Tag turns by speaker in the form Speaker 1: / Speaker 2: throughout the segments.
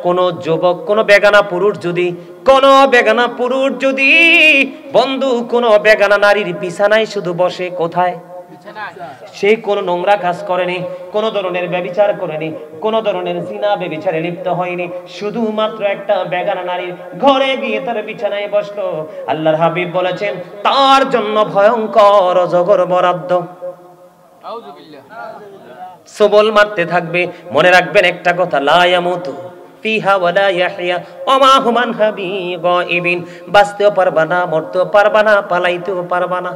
Speaker 1: কোন যুবক, কোন বেগানা পুরুষ যদি বন্ধু কোন বেগানা নারীর বিছানায় শুধু বসে, কোথায়? সে কোন নোংরা কাজ করেনি, কোন ধরনের ব্যভিচার করেনি, কোন ধরনের জিনা ব্যভিচারে লিপ্ত হয়নি, শুধুমাত্র একটা বেগানা নারীর ঘরে গিয়ে তার বিছানায় বসলো, আল্লাহর হাবিব বলেছেন তার জন্য ভয়ঙ্কর অজগর বরাদ্দ। সবল মারতে থাকবে। মনে রাখবেন একটা কথা, লা ইয়ামুতু ফিহা ওয়ালা ইয়াহইয়া ওয়া মা হুম আনহা বিগাইবিন। বাঁচতেও পারবা না, মরতেও পারবা না, পালাইতেও পারবা না।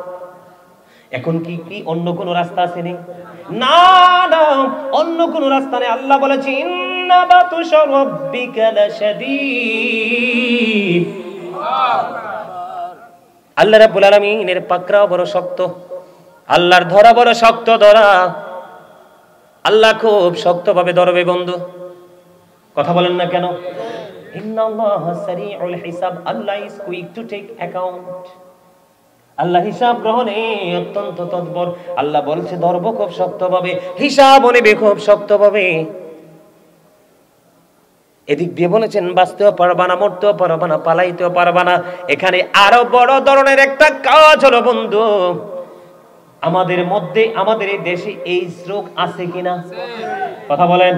Speaker 1: এখন কি অন্য কোন রাস্তা আছে? নেই, না না, অন্য কোন রাস্তা নেই। আল্লাহ বলেছে ইন্না বাতুশা রাব্বিকা লাশাদীদ। আল্লাহ রাব্বুল আলামিনের পাকড়াও বড় শক্ত, আল্লাহর ধরা বড় শক্ত ধরা। আল্লাহ খুব শক্তভাবে ধরবে বন্ধু। কথা বলেন না কেন? ইন্নাল্লাহা সারিউল হিসাব। Allah is quick to take account. আল্লাহ হিসাব গ্রহণে অত্যন্ত তৎপর। আল্লাহ বলছে ধরব খুব শক্তভাবে, হিসাব নেবে খুব শক্তভাবে। এদিক দিয়ে বলেছেন বাঁচতেও পারবা না, মরতেও পারবা না, পালাইতেও পারবা না। এখানে আরো বড় ধরনের একটা কাজ হলো বন্ধু, আমাদের মধ্যে, আমাদের এই দেশে এই রোগ আছে কিনা? কথা বলেন,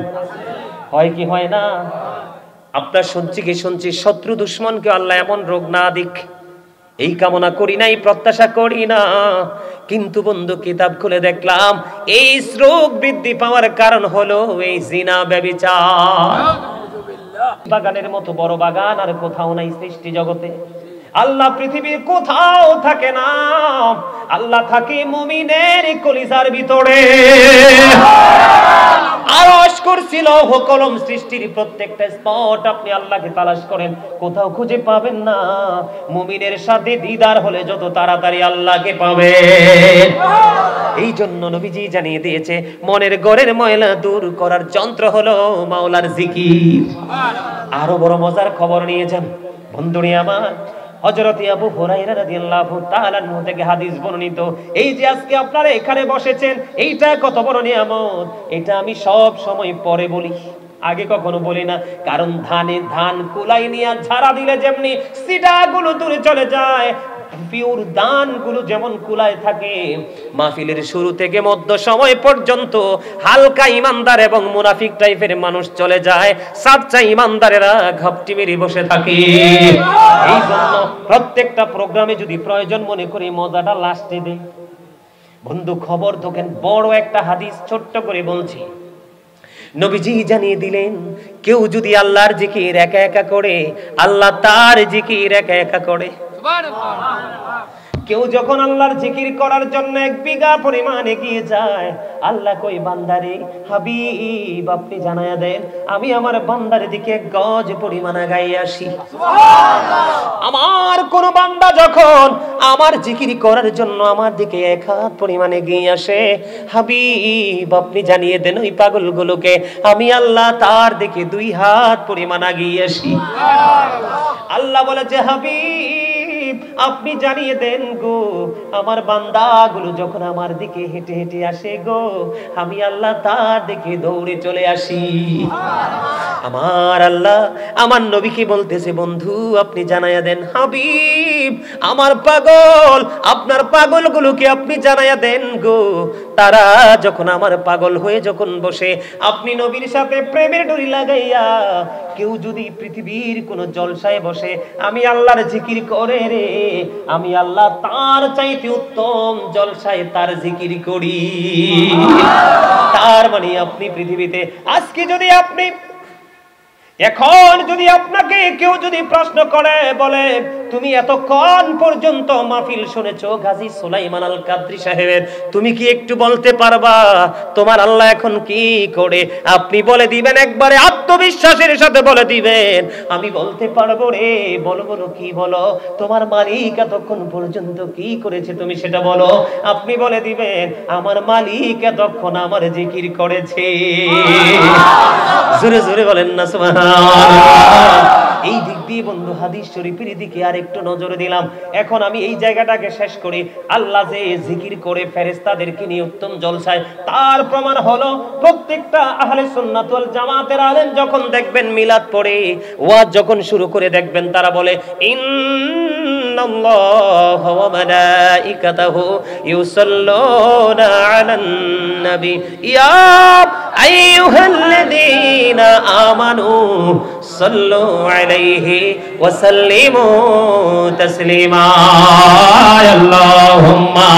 Speaker 1: হয় কি হয় না? আপনার শুনছি শত্রু দুশ্মনকে আল্লাহ এমন রোগ না দিক, এই কামনা করি না, এই প্রত্যাশা করি না। কিন্তু বন্ধু কিতাব খুলে দেখলাম এই রোগ বৃদ্ধি পাওয়ার কারণ হলো এই জিনা, ব্যভিচার। বাগানের মতো বড় বাগান আর কোথাও নাই সৃষ্টি জগতে। আল্লাহ পৃথিবীর কোথাও থাকে না, আল্লাহ থাকে মুমিনের কলিজার ভিতরে। আরশ কুরসি লৌহ কলম সৃষ্টির প্রত্যেকটা স্পট আপনি আল্লাহকে তালাশ করেন, কোথাও খুঁজে পাবেন না। মুমিনের সাথে দিদার হলে যত তাড়াতাড়ি আল্লাহকে পাবেন। এই জন্য নবীজি জানিয়ে দিয়েছে মনের ঘরের ময়লা দূর করার যন্ত্র হলো মাওলার জিকির। আরো বড় মজার খবর নিয়ে যান বন্ধুরে আমার। হযরত আবু হুরায়রা রাদিয়াল্লাহু তাআলা আনহু থেকে হাদিস বর্ণিত। এই যে আজকে আপনারা এখানে বসেছেন, এইটা কত বড় নিয়ামত। এটা আমি সব সময় পরে বলি, আগে কখনো বলি না। কারণ ধান কুলাই নিয়ে ঝাড়া দিলে যেমনি সিডাগুলো দূরে চলে যায়, পিওর দানগুলো যেমন কুলায় থাকে, মাহফিলের শুরু থেকে মধ্য সময় পর্যন্ত হালকা ইমানদার এবং মুনাফিক টাইপের মানুষ চলে যায়, সাচ্চা ইমানদারেরা ঘাপটি মেরে বসে থাকে। এই জন্য প্রত্যেকটা প্রোগ্রামে যদি প্রয়োজন মনে করি মজাটা লাস্টে দেই। বন্ধু খবর দেখেন, বড় একটা হাদিস ছোট্ট করে বলছি। নবীজি জানিয়ে দিলেন কেউ যদি আল্লাহর জিকির একা একা করে, আল্লাহ তার জিকির একা একা করে। কেউ যখন আল্লাহর জিকির করার জন্য 1 বিঘা পরিমাণ এগিয়ে যায়, আল্লাহ কই বান্দারে হাবিব আপনি জানায়া দেন আমি আমার বান্দার দিকে 1 গজ পরিমাণ আগাইয়া আসি। আমার কোন বান্দা যখন আমার জিকির করার জন্য আমার দিকে 1 হাত পরিমাণ এগিয়ে আসে, হাবিব আপনি জানিয়ে দেন ওই পাগলগুলোকে আমি আল্লাহ তার দিকে 2 হাত পরিমাণ এগিয়ে আসি। আল্লাহ বলেছে হাবিব আপনি জানিয়ে দেন গো, আমার বান্দাগুলো যখন আমার দিকে হেঁটে হেঁটে আসে গো, আমি আল্লাহ তার দিকে দৌড়ে চলে আসি। আমার আল্লাহ আমার নবীকে বলতেছে বন্ধু আপনি জানায়া দেন হাবিব আমার পাগল আপনার পাগলগুলোকে আপনি জানায়া দেন গো, তারা যখন আমার পাগল হয়ে যখন বসে, আপনি নবীর সাথে প্রেমের ডোরি লাগাইয়া কেউ যদি পৃথিবীর কোন জলসায় বসে, আমি আল্লাহর জিকির করে রে, আমি আল্লাহ তার চাইতে উত্তম জলসায় তার জিকির করি। তার মানে আপনি পৃথিবীতে আজকে যদি আপনি এখন যদি আপনাকে কেউ যদি প্রশ্ন করে বলে তুমি এতক্ষণ পর্যন্ত মাহফিল শুনেছো গাজী সুলাইমান আল কাদরী সাহেবের, তুমি কি একটু বলতে পারবা তোমার আল্লাহ এখন কি করে? আপনি বলে দিবেন একবারে আত্মবিশ্বাসের সাথে বলে দিবেন আমি বলতে পারবো রে। বলো বলো কি বলো, তোমার মালিক এতক্ষণ পর্যন্ত কি করেছে তুমি সেটা বলো। আপনি বলে দিবেন আমার মালিক এতক্ষণ আমার জিকির করেছে। জোরে জোরে বলেন না সুবহানাল্লাহ। এই দিক দিয়ে বন্ধু হাদিস শরীফের দিকে আর একটু নজর দিলাম। এখন আমি এই জায়গাটাকে শেষ করি। আল্লাহ যে জিকির করে ফেরেশতাদেরকে নিয়ে উত্তম জলসায়, তার প্রমাণ হলো প্রত্যেকটা আহলে সুন্নাত ওয়াল জামাতের আলেম যখন দেখবেন মিলাদ পড়ে, ওয়াজ যখন শুরু করে দেখবেন তারা বলে ইন্নাল্লাহা ওয়া মালাইকাতাহু ইউসাল্লুনা আলান নবী ইয়া আইয়ুহাল্লাযীনা আমানু সাল্লু আলাইহি ওয়া সাল্লিমু তাসলিমা। আল্লাহুম্মা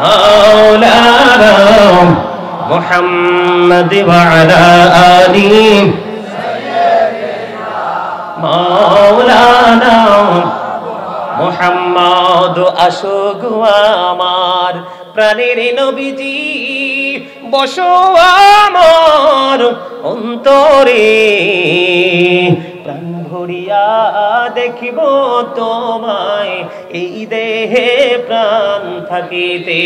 Speaker 1: মাওলানা মুহাম্মদ ওয়া আলা আলিহি মাওলানা মুহাম্মদ। আসো গো আমার প্রাণের নবীজি, বসো আমার অন্তরে, প্রাণ ভরিয়া দেখিব তোমায় এই দেহে প্রাণ থাকিতে।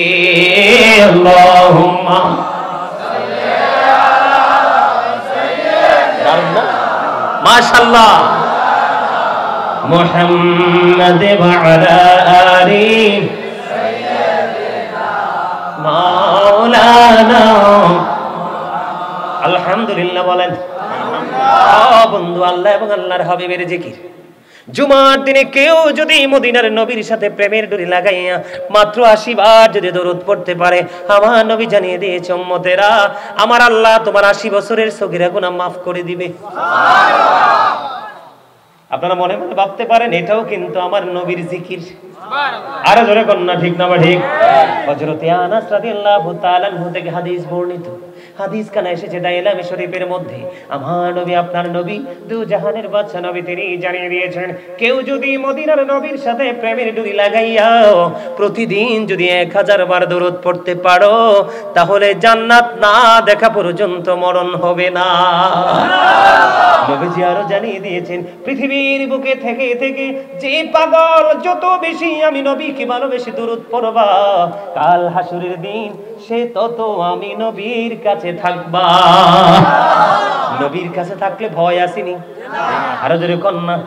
Speaker 1: আল্লাহুম্মা মাশাআল্লাহ মুহাম্মদ ওয়া আলা আলিহি মাওলানা। আলহামদুলিল্লাহ বলেন। বন্ধু, আল্লাহ এবং আল্লাহর হাবিবের জিকির। জুমার দিনে কেউ যদি মদিনার নবীর সাথে প্রেমের ডুরি লাগাইয়া মাত্র 80 বার যদি দরুদ পড়তে পারে, আমার নবী জানিয়ে দিয়েছে উম্মতেরা, আমার আল্লাহ তোমার 80 বছরের সগীরা গুনাহ মাফ করে দিবে। আপনারা মনে মনে ভাবতে পারেন এটাও কিন্তু আমার নবীর জিকির। আরো জোরে কন্যা ঠিক না বা ঠিক? হযরত আনাস রাদিয়াল্লাহু তাআলা আনহু থেকে হাদিস বর্ণিত। হাদিস কানা এসেছে দাইলামি শরীফের মধ্যে। আমার নবী, আপনার নবী, দু জাহানের বাদশা নবী, তিনি জানিয়ে দিয়েছেন কেউ যদি মদিনার নবীর সাথে প্রেমের ডুরি লাগাইয়া প্রতিদিন যদি 1000 বার দরুদ পড়তে পারো, তাহলে জান্নাত না দেখা পর্যন্ত মরণ হবে না। নবীজি আরো জানিয়ে দিয়েছেন পৃথিবীর বুকে থেকে থেকে যে পাগল যত বেশি আমি নবীকে ভালোবেসে দরুদ পড়বা, কাল হাসরের দিন সে তত আমি নবীর কাছে থাকবা। নবীর কাছে থাকলে ভয় আসেনি? আরো জোরে কন্যা।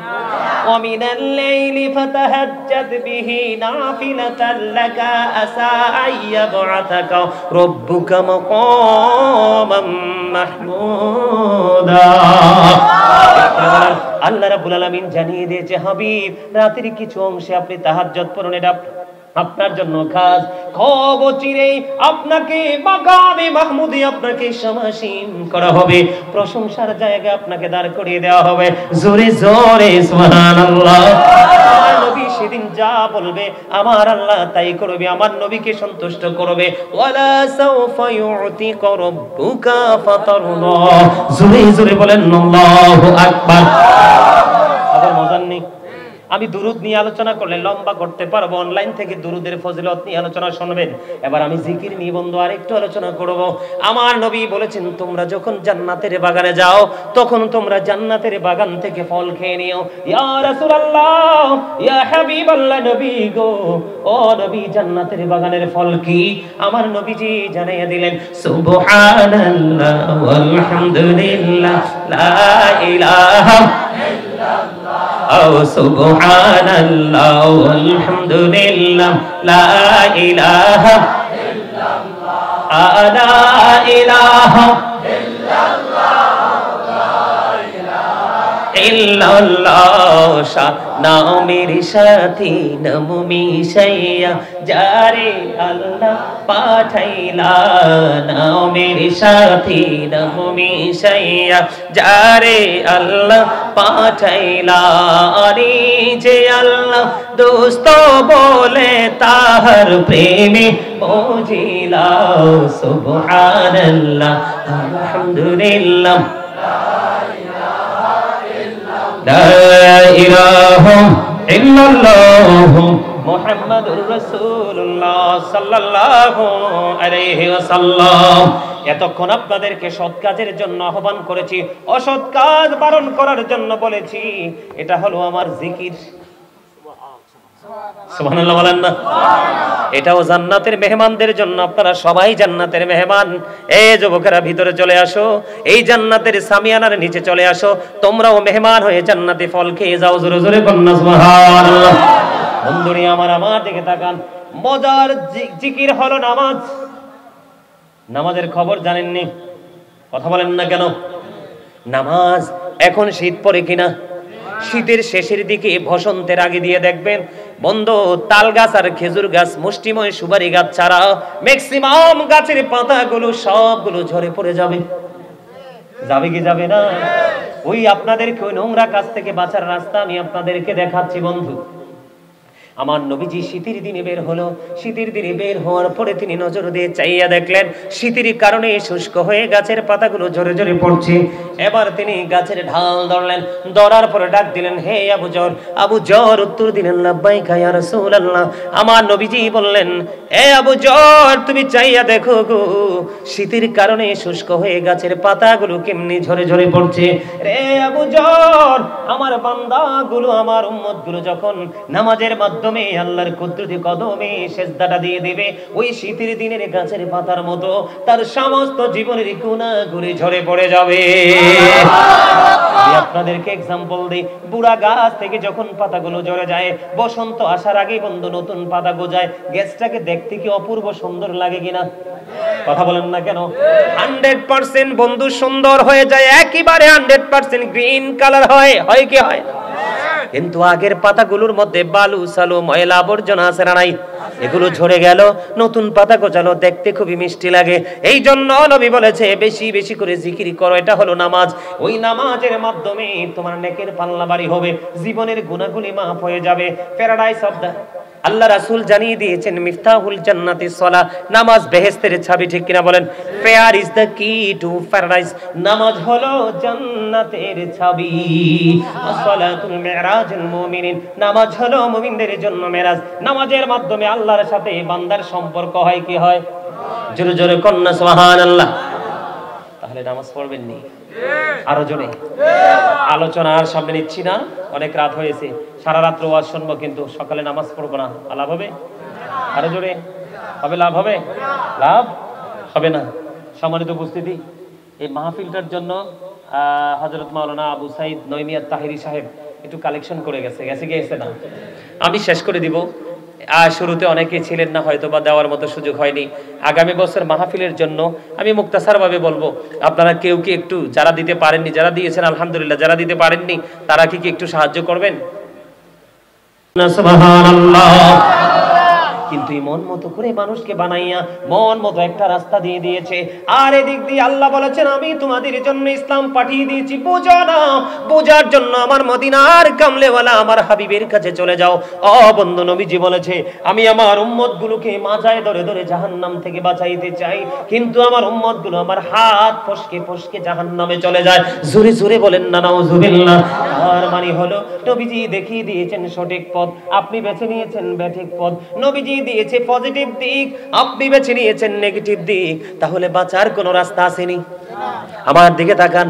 Speaker 1: ومن الليل فتهجد به نافلة لك عسى أن يبعثك ربك مقاما محمودا। আল্লাহ রাব্বুল আলামিন জানিয়ে দিয়েছে, হাবিব রাতের কিছু অংশে আপনি তাহাজ্জুদ পড়ুন, এটা আপনার জন্য খাস। খবর চিরেই আপনাকে মাকামে মাহমুদে আপনাকে সমাসীন করা হবে, প্রশংসার জায়গায় আপনাকে দাঁড় করিয়ে দেওয়া হবে। জোরে জোরে সুবহানাল্লাহ। আমার নবী সেদিন যা বলবে আমার আল্লাহ তাই করবে, আমার নবীকে সন্তুষ্ট করবে। ওয়ালা সাওফা ইউতিকা রাব্বুকা ফাতারদা। জোরে জোরে বলেন আল্লাহু আকবার। আবার মজার নেই, আমি দুরুদ নিয়ে আলোচনা করলে লম্বা করতে পারবো, অনলাইন থেকে দুরুদের ফজিলত নিয়ে আলোচনা শুনবেন। এবার আমি জিকির নিয়ে বন্ধু আরেকটু আলোচনা করব। আমার নবী বলেছেন তোমরা যখন জান্নাতের বাগানে যাও তখন তোমরা জান্নাতের বাগান থেকে ফল খেয়ে নিও। ইয়া রাসূলুল্লাহ, ইয়া হাবিবাল্লাহ, নবী গো, ও নবী, জান্নাতের বাগানের ফল কি? আমার নবীজি জানিয়ে দিলেন সুবহানাল্লাহ ওয়ালহামদুলিল্লাহ লা ইলাহা সুবহানাল্লাহ ওয়ালহামদুলিল্লাহ লা ইলাহা ইল্লাল্লাহ লা ইলাহা ইল্লাল্লাহ। নামের সাথী নাম মিশাইয়া যারে আল্লাহ পাঠাইলা, নামের সাথী নাম মিশাইয়া যারে আল্লাহ পাঠাইলা, আরে যে আল্লাহ দোস্ত বলে তাহার প্রেমে বুঝিলা। সুবহানাল্লাহ আলহামদুলিল্লাহ লা ইলাহা ইল্লাল্লাহ মুহাম্মাদুর রাসূলুল্লাহ সাল্লাল্লাহু আলাইহি ওয়াসাল্লাম। এতক্ষণ আপনাদেরকে সৎ কাজের জন্য আহ্বান করেছি, অসৎ কাজ বারণ করার জন্য বলেছি। এটা হলো আমার জিকির। সুবহানাল্লাহ বলেন না? এটাও জান্নাতের মেহমানদের জন্য। আপনারা সবাই জান্নাতের মেহমান। এই যুবকেরা ভিতরে চলে আসো, এই জান্নাতের সামিয়ানার নিচে চলে আসো, তোমরাও মেহমান হয়ে জান্নাতি ফল খেয়ে যাও। জোরে জোরে বলুন সুবহানাল্লাহ। বন্ধুরা আমার দিকে তাকান, মজার জিকির হলো নামাজ। নামাজের খবর জানেননি? কথা বলেন না কেন? নামাজ এখন শীত পড়ে কিনা, শীতের শেষের দিকে বসন্তের আগে দিয়ে দেখবেন বন্ধু, তাল গাছ আর খেজুর গাছ, মুষ্টিময় সুপারি গাছ ছাড়া ম্যাক্সিমাম গাছের পাতাগুলো সবগুলো ঝরে পড়ে যাবে। যাবে কি যাবে না? ওই আপনাদেরকে ওই নোংরা কাজ থেকে বাঁচার রাস্তা আমি আপনাদেরকে দেখাচ্ছি বন্ধু। আমার নবীজি শীতের দিনে বের হলো। শীতের দিনে বের হওয়ার পরে তিনি নজর দিয়ে চাইয়া দেখলেন শীতের কারণে শুষ্ক হয়ে গাছের পাতাগুলো ঝরে ঝরে পড়ছে। এবার তিনি গাছের ঢাল ধরলেন, ধরার পরে ডাক দিলেন, হে আবু জর। আবু জর উত্তর দিলেন, লাব্বাইকা ইয়া রাসূলুল্লাহ। আমার নবীজি বললেন, হে আবু জর, তুমি চাইয়া দেখো গো, শীতের কারণে শুষ্ক হয়ে গাছের পাতাগুলো কেমনি ঝরে ঝরে পড়ছে। রে আবু জর, আমার বান্দাগুলো, আমার উম্মতগুলো যখন নামাজের মাধ্যমে আল্লাহর কুদরতি কদমে সেজদাটা দিয়ে দিবে, ওই শীতের দিনের গাছের পাতার মতো তার সমস্ত জীবনের গুনাহগুলো ঝরে পড়ে যাবে। আপনাদেরকে এক্সাম্পল দিই, বুড়া গাছ থেকে যখন পাতাগুলো ঝরে যায়, বসন্ত আসার আগে বন্ধু নতুন পাতা গজায়, গাছটাকে দেখতে কি অপূর্ব সুন্দর লাগে কিনা? কথা বলেন না কেন? 100% বন্ধু সুন্দর হয়ে যায়, একেবারে 100% গ্রিন কালার হয়। হয় কি হয়? কিন্তু আগের পাতাগুলোর মধ্যে বালু সালু ময়লা আবর্জনা আছে না নাই? এগুলো ঝরে গেল, নতুন পাতা গজালো, দেখতে খুবই মিষ্টি লাগে। এই জন্য নবী বলেছে বেশি বেশি করে জিকির করো, এটা হলো নামাজ। ওই নামাজের মাধ্যমে তোমার নেকের পাল্লা ভারী হবে, জীবনের গুনাহগুলি মাফ হয়ে যাবে। প্যারাডাইস অফ দা আল্লাহ রাসূল জানিয়ে দিয়েছেন, মিফতাহুল জান্নাতিস সালাহ, নামাজ বেহেশতের চাবি। ঠিক কিনা বলেন? প্রেয়ার ইজ দ্য কি টু প্যারাডাইস, নামাজ হলো জান্নাতের চাবি। আসসালাতুল মিরাজুল মুমিনিন, নামাজ হলো মুমিনদের জন্য মেরাজ। নামাজের মাধ্যমে আল্লাহর সাথে বান্দার সম্পর্ক হয়। কি হয়? জোরে জোরে কন্না সুবহানাল্লাহ। তাহলে নামাজ পড়বেন নি? আরো জোরে। আলোচনা আর সামনে নিচ্ছি না, অনেক রাত হয়েছে। সারা রাত্র ওয়াজ শুনবো, কিন্তু সকালে নামাজ পড়বো না। লাভ হবে? আরো জোরে হবে। লাভ হবে? লাভ হবে না। সম্মানিত উপস্থিতি, এই মাহফিলটার জন্য হযরত মাওলানা আবু সাইদ নঈমিয়াত তাহিরি সাহেব একটু কালেকশন করে গেছে না? আমি শেষ করে দিব। শুরুতে অনেকে ছিলেন না, হয়তো বা দেওয়ার মতো সুযোগ হয়নি। আগামী বছর মাহফিলের জন্য আমি মুক্তাসারভাবে বলবো, আপনারা কেউ কি একটু, যারা দিতে পারেননি, যারা দিয়েছেন আলহামদুলিল্লাহ, যারা দিতে পারেননি তারা কি একটু সাহায্য করবেন? সুবহানাল্লাহ। কিন্তু মন মতো করে মানুষকে বানাইয়া মন মতো একটা রাস্তা দিয়ে দিয়েছে। আর এদিক দিয়ে আল্লাহ বলেছেন, আমি তোমাদের জন্য ইসলাম পাঠিয়ে দিয়েছি, বুঝো না। বোঝার জন্য আমার মদিনার কামলেওয়ালা আমার হাবিবের কাছে চলে যাও। ও বন্ধু, নবীজি বলেছে, আমি আমার উম্মতগুলোকে মাজায় ধরে ধরে জাহান্নাম থেকে বাঁচাইতে চাই, কিন্তু আমার উম্মতগুলো আমার হাত ফসকে ফসকে জাহান্নামে চলে যায়। জোরে জোরে বলেন না নাউজুবিল্লাহ। আর মানে হলো, নবীজি দেখিয়ে দিয়েছেন সঠিক পথ, আপনি বেছে নিয়েছেন ব্যাঠিক পথ। নবীজি দিয়েছে পজিটিভ দিক, আপনি বেছে নিয়েছেন নেগেটিভ দিক। তাহলে বাঁচার কোনো রাস্তা আসেনি? আমার দিকে তাকান,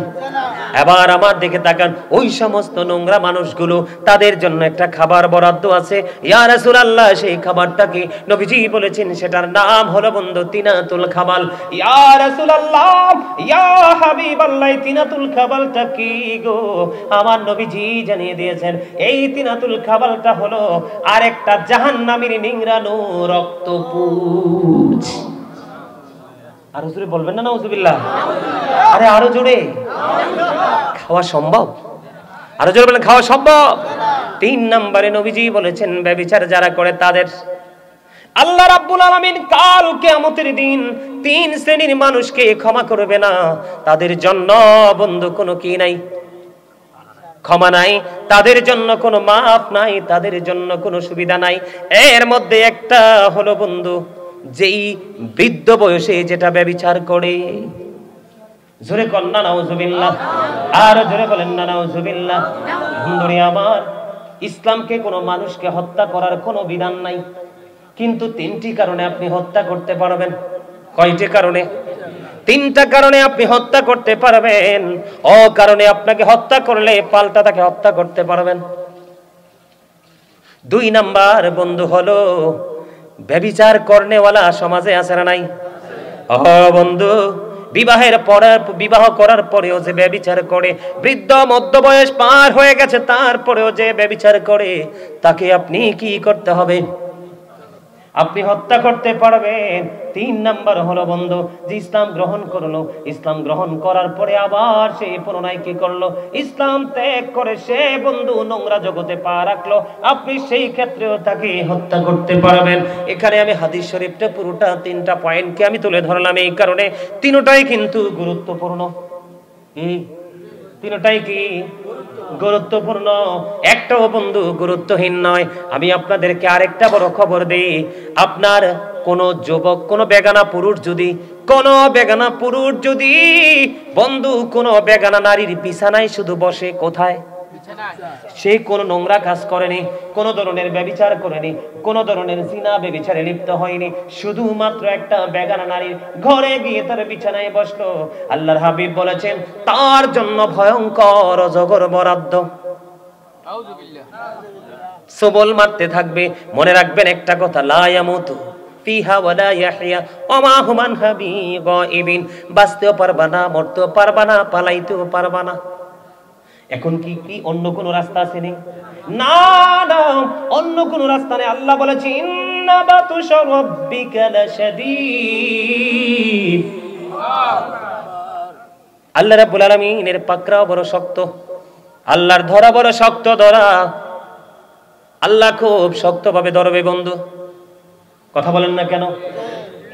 Speaker 1: এবার আমার দিকে তাকান। ওই সমস্ত নোংরা মানুষগুলো, তাদের জন্য একটা খাবার বরাদ্দ আছে। ইয়া রাসূলুল্লাহ, সেই খাবারটাকে নবীজি বলেছেন, সেটার নাম হলো বন্ধু তিনাতুল খাবাল। ইয়া রাসূলুল্লাহ, ইয়া হাবিবাল্লাহ, তিনাতুল খাবালটা কি গো? আমার নবীজি জানিয়ে দিয়েছেন, এই তিনাতুল খাবালটা হলো আরেকটা জাহান্নামীর নিংড়ানো রক্তপুঁজ। আরো জোরে বলবেন না নাউজুবিল্লাহ? আরে আরো জোরে। খাওয়া সম্ভব? আরো জোরে বলেন, খাওয়া সম্ভব? 3 নম্বরে নবীজি বলেছেন, ব্যভিচার যারা করে তাদের আল্লাহ রাব্বুল আলামিন কাল কিয়ামতের দিন 3 শ্রেণীর মানুষকে ক্ষমা করবে না। তাদের জন্য বন্ধু কোনো কি নাই? ক্ষমা নাই, তাদের জন্য কোনো মাফ নাই, তাদের জন্য কোনো সুবিধা নাই। এর মধ্যে একটা হলো বন্ধু, যেই বৃদ্ধ বয়সে যেটা ব্যভিচার করে। জোরে কন্না নাউজুবিল্লাহ। আর জোরে বলেন না নাউজুবিল্লাহ। বন্ধুরে আমার, ইসলামকে কোনো মানুষকে হত্যা করার কোনো বিধান নাই, কিন্তু 3টি কারণে আপনি হত্যা করতে পারবেন। কয়টি কারণে? 3টা কারণে আপনি হত্যা করতে পারবেন। কারণে আপনাকে হত্যা করলে পাল্টা তাকে হত্যা করতে পারবেন। দুই নাম্বার বন্ধু হলো ব্যভিচার করনেওয়ালা সমাজে আছে না নাই? ও বন্ধু, বিবাহ করার পরেও যে ব্যভিচার করে, বৃদ্ধ মধ্য বয়স পার হয়ে গেছে তারপরেও যে ব্যভিচার করে, তাকে আপনি কি করতে হবে? আপনি হত্যা করতে পারবেন। তিন নাম্বার হলো বন্ধু যে ইসলাম গ্রহণ করলো, ইসলাম গ্রহণ করার পরে আবার সে পুনরায় কি করলো? ইসলাম ত্যাগ করে সে বন্ধু নোংরা জগতে পা রাখলো, আপনি সেই ক্ষেত্রেও তাকে হত্যা করতে পারবেন। এখানে আমি হাদিস শরীফটা পুরোটা তিনটা পয়েন্টকে আমি তুলে ধরলাম এই কারণে, তিনটাই কিন্তু গুরুত্বপূর্ণ। তিনটাই কি গুরুত্বপূর্ণ, একটাও বন্ধু গুরুত্বহীন নয়। আমি আপনাদেরকে আরেকটা বড় খবর দেই, আপনার কোন যুবক, কোন বেগানা পুরুষ যদি বন্ধু কোন বেগানা নারীর বিছানায় শুধু বসে, কোথায়? সে কোন নোংরা কাজ করেনি, কোন ধরনের ব্যভিচার করেনি, কোন ধরনের জিনা ব্যভিচারে লিপ্ত হয়নি, শুধুমাত্র একটা বেগানা নারীর ঘরে গিয়ে তার বিছানায় বসলো, আল্লাহর হাবিব বলেছেন তার জন্য ভয়ঙ্কর অজগর বরাদ্দ। সবল মারতে থাকবে। মনে রাখবেন একটা কথা, লা ইয়ামুতু ফিহা ওয়ালা ইয়াহইয়া ওমা হুমান হাবিগাইবিন। বাঁচতেও পারবা না, মরতেও পারবা না, পালাইতেও পারবা না। এখন কি অন্য কোন রাস্তা আছে? নেই, না না, অন্য কোন রাস্তা নেই। আল্লাহ বলেছে ইন্না বাতুশা রাব্বিকা লাশাদীদ। আল্লাহ রাব্বুল আলামিনের পাকড়াও বড় শক্ত, আল্লাহর ধরা বড় শক্ত ধরা। আল্লাহ খুব শক্তভাবে ধরবে বন্ধু। কথা বলেন না কেন?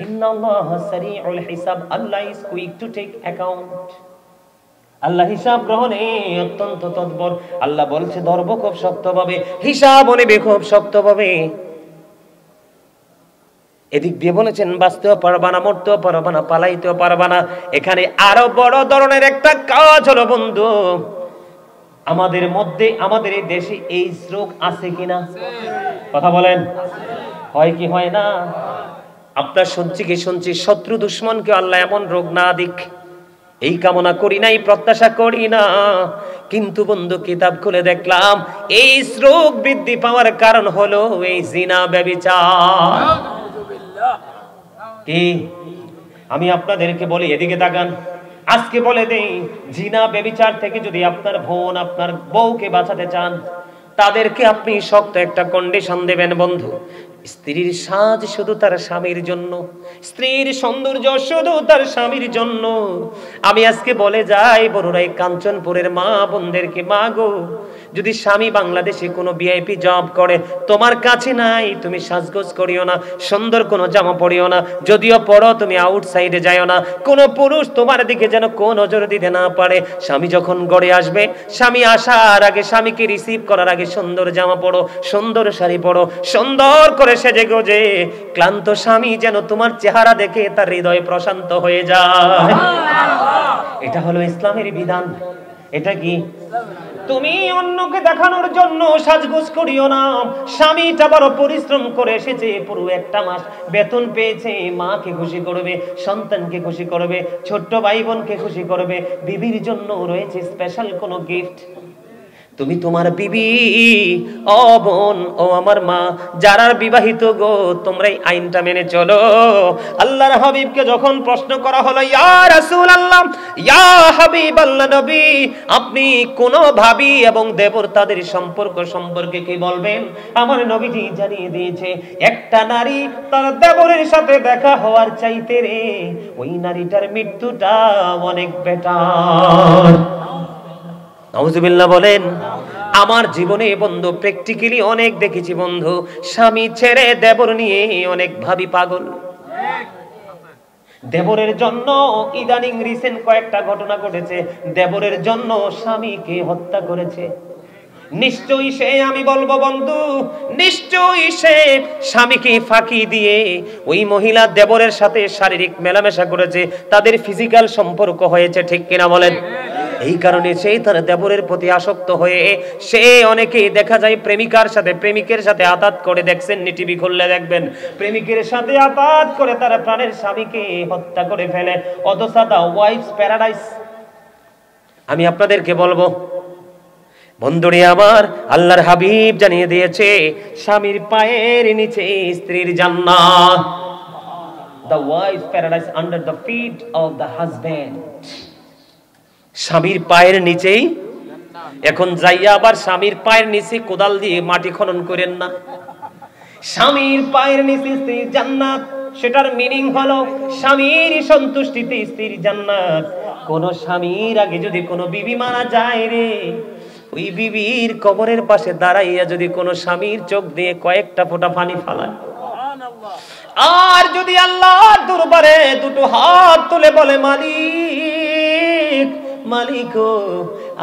Speaker 1: ইন্নাল্লাহা সারিউল হিসাব, Allah is quick to take account. আল্লাহ হিসাব গ্রহণে অত্যন্ত তৎপর। আল্লাহ বলছে ধরব খুব শক্তভাবে, হিসাব নেবে খুব শক্তভাবে। এদিক দিয়ে বলেছেন বাঁচতেও পারবা না, মরতেও পারবা না, পালাইতেও পারবা না। এখানে আরো বড় ধরনের একটা কাজ হলো বন্ধু, আমাদের মধ্যে, আমাদের এই দেশে এই রোগ আছে কিনা? কথা বলেন, হয় কি হয় না? আপনার শুনছি শত্রু দুশ্মনকে আল্লাহ এমন রোগ না দিক, এই কামনা করি না, এই প্রত্যাশা করি না। কিন্তু বন্ধু কিতাব খুলে দেখলাম এই রোগ বৃদ্ধি পাওয়ার কারণ হলো এই জিনা ব্যভিচার। কি আমি আপনাদেরকে বলি, এদিকে তাকান, আজকে বলে দেই, জিনা ব্যভিচার থেকে যদি আপনার বোন, আপনার বউকে বাঁচাতে চান, তাদেরকে আপনি শক্ত একটা কন্ডিশন দেবেন বন্ধু। স্ত্রীর সাজ শুধু তার স্বামীর জন্য, স্ত্রীর সৌন্দর্য শুধু তার স্বামীর জন্য। আমি আজকে বলে যাই বড়রাই কাঞ্চনপুরের মা বোনদেরকে, মা গো, যদি স্বামী বাংলাদেশে কোনো ভিআইপি জব করে, তোমার কাছে নাই, তুমি সাজগোজ করিও না, সুন্দর কোনো জামা পরিও না, যদিও পরো তুমি আউটসাইডে যাইও না, কোনো পুরুষ তোমার দিকে যেন কোন নজর দিতে না পারে। স্বামী যখন গড়ে আসবে, স্বামী আসার আগে, স্বামীকে রিসিভ করার আগে সুন্দর জামা পরো, সুন্দর শাড়ি পরো, সুন্দর করে সেজে গোজে। ক্লান্ত স্বামী যেন তোমার চেহারা দেখে তার হৃদয় প্রশান্ত হয়ে যায়। এটা হলো ইসলামের বিধান। এটা কি? তুমি অন্যকে দেখানোর জন্য সাজগোজ করিও না। স্বামীটা বড় পরিশ্রম করে এসেছে, পুরো একটা মাস বেতন পেয়েছে, মাকে খুশি করবে, সন্তানকে খুশি করবে, ছোট্ট ভাই বোনকে খুশি করবে, বিবির জন্য রয়েছে স্পেশাল কোনো গিফট। তুমি তোমার বিবি, ও বোন, ও আমার মা, যারা বিবাহিত গো, তোমরা এই আইনটা মেনে চলো। আল্লাহর হাবিবকে যখন প্রশ্ন করা হলো, ইয়া রাসূলুল্লাহ, ইয়া হাবিবাল্লাহ নবী, আপনি কোন ভাবি এবং দেবর তাদের সম্পর্ক সম্পর্কে কি বলবেন? আমার নবীজি জানিয়ে দিয়েছে, একটা নারী তার দেবরের সাথে দেখা হওয়ার চাইতে রে ওই নারীটার মৃত্যুটা অনেক বেটার। নাউজুবিল্লাহ বলেন। আমার জীবনে বন্ধু প্র্যাকটিক্যালি অনেক দেখেছি বন্ধু, স্বামী ছেড়ে দেবর নিয়ে অনেক ভাবি পাগল। দেবরের জন্য ইদানিং রিসেন্ট কয়েকটা ঘটনা ঘটেছে, দেবরের জন্য স্বামীকে হত্যা করেছে। নিশ্চয়ই সে, আমি বলবো বন্ধু, নিশ্চয়ই সে স্বামীকে ফাঁকি দিয়ে ওই মহিলা দেবরের সাথে শারীরিক মেলামেশা করেছে, তাদের ফিজিক্যাল সম্পর্ক হয়েছে, ঠিক কিনা বলেন? এই কারণে সেই তার দেবরের প্রতি আসক্ত হয়ে সে, অনেকেই দেখা যায় প্রেমিকার সাথে, প্রেমিকের সাথে আতাত করে, দেখছেন নি টিভি খুললে দেখবেন, প্রেমিকের সাথে আতাত করে তার প্রাণের স্বামীকে হত্যা করে ফেলে। অথচ দা ওয়াইফস প্যারাডাইস। আমি আপনাদেরকে বলবো, বন্ধুরে আমার, আল্লাহর হাবিব জানিয়ে দিয়েছে স্বামীর পায়ের নিচে স্ত্রীর জান্নাত। The wife's paradise under the feet of the husband. স্বামীর পায়ের নিচেই। এখন যাইয়া আবার স্বামীর পায়ের নিচে কোদাল দিয়ে মাটি খনন করেন না। স্বামীর পায়ের নিচে স্ত্রীর জান্নাত, সেটার মিনিং হলো স্বামীর সন্তুষ্টিতে স্ত্রীর জান্নাত। কোন স্বামীর আগে যদি কোনো বিবি মারা যায় রে, ওই বিবির কবরের পাশে দাঁড়াইয়া যদি কোনো স্বামীর চোখ দিয়ে কয়েকটা ফোঁটা পানি ফালায়, আর যদি আল্লাহর দরবারে দুটো হাত তুলে বলে, মালিক মালিক ও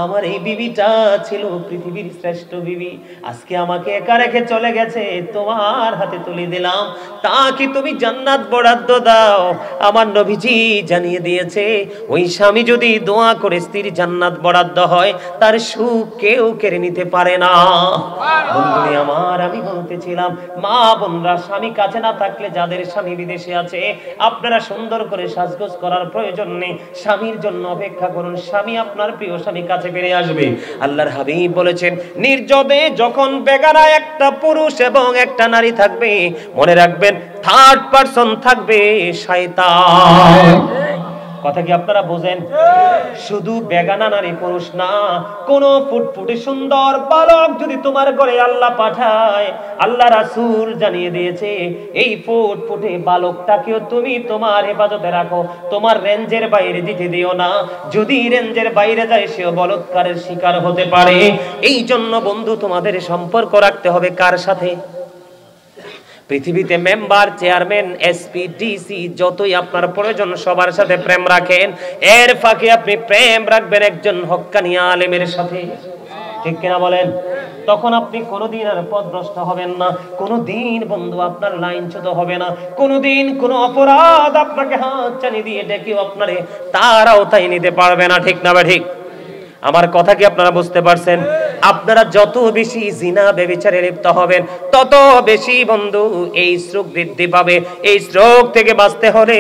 Speaker 1: আমার এই বিবিটা ছিল পৃথিবীর শ্রেষ্ঠ বিবি, আজকে আমাকে একা রেখে চলে গেছে, তোমার হাতে তুলে দিলাম, তা কি তুমি জান্নাত বরাদ্দ দাও? আমার নবীজি জানিয়ে দিয়েছে, ওই স্বামী যদি দোয়া করে স্ত্রীর জান্নাত বরাদ্দ হয়, তার সুখ কেউ কেড়ে নিতে পারে না। বন্ধুরে আমার, আমি বলতেছিলাম, মা বোনরা, স্বামী কাছে না থাকলে, যাদের স্বামী বিদেশে আছে, আপনারা সুন্দর করে সাজগোজ করার প্রয়োজন নেই, স্বামীর জন্য অপেক্ষা করুন, স্বামী আপনার প্রিয় স্বামী কাছে ফিরে আসবে। আল্লাহর হাবিব বলেছেন, নির্জনে যখন বেগানা একটা পুরুষ এবং একটা নারী থাকবে, মনে রাখবেন থার্ড পারসন থাকবে শয়তান। কথা কি আপনারা বোঝেন? শুধু বেগানা নারী পুরুষ না, কোন ফুটফুটে সুন্দর বালক যদি তোমার ঘরে আল্লাহ পাঠায়, আল্লাহ রাসূল জানিয়ে দিয়েছে, এই ফুটফুটে বালকটাকেও তুমি তোমার হেফাজতে রাখো, তোমার রেঞ্জের বাইরে দিতে দিও না। যদি রেঞ্জের বাইরে যায়, সেও বলৎকারের শিকার হতে পারে। এই জন্য বন্ধু, তোমাদের সম্পর্ক রাখতে হবে কার সাথে? পৃথিবীতে মেম্বার, চেয়ারম্যান, এসপি, ডিসি, যতই আপনার প্রয়োজন সবার সাথে প্রেম রাখেন, এর ফাঁকে আপনি প্রেম রাখবেন একজন হক্কানি আলেমের সাথে। ঠিক কিনা বলেন? তখন আপনি কোনোদিন আর পথভ্রষ্ট হবেন না, কোনোদিন বন্ধু আপনার লাইনচ্যুত হবে না, কোনোদিন কোনো অপরাধ আপনাকে হাত চানি দিয়ে ডেকেও আপনারে তার আওতায় নিতে পারবে না। ঠিক না বা ঠিক? আমার কথা কি আপনারা বুঝতে পারছেন? আপনারা যত বেশি জিনা ব্যভিচারে লিপ্ত হবেন, তত বেশি বন্ধু এই স্ট্রোক বৃদ্ধি পাবে। এই স্ট্রোক থেকে বাঁচতে হলে